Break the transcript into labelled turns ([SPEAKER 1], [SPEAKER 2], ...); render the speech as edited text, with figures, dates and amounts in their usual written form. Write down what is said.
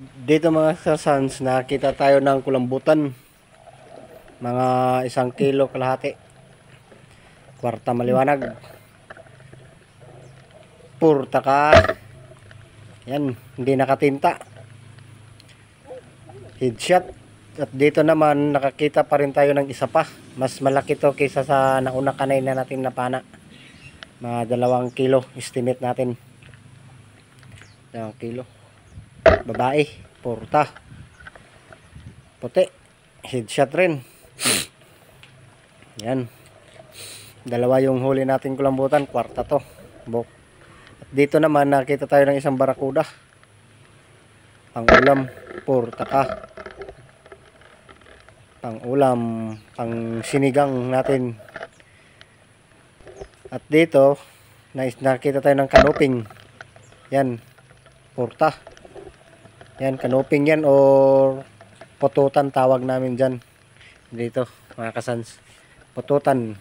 [SPEAKER 1] Dito mga sasans, nakita tayo ng kulambutan. Mga 1 kilo kalahati. Kwarta maliwanag. Purta ka. Yan, hindi nakatinta. Headshot. At dito naman, nakakita pa rin tayo ng isa pa. Mas malaki to kaysa sa nauna kanay na natin na pana. Mga 2 kilo, estimate natin. 2 kilo. Babae, purta. Puti. Headshot rin. Yan. Dalawa yung huli natin kulambutan. Kwarta to. At dito naman nakita tayo ng isang barakuda. Pang ulam. Purta ka. Pang ulam. Pang sinigang natin. At dito nakita tayo ng kanuping. Yan. Purta. Yan. Kanuping yan or pututan tawag namin dyan. Dito mga kasans. Pututan.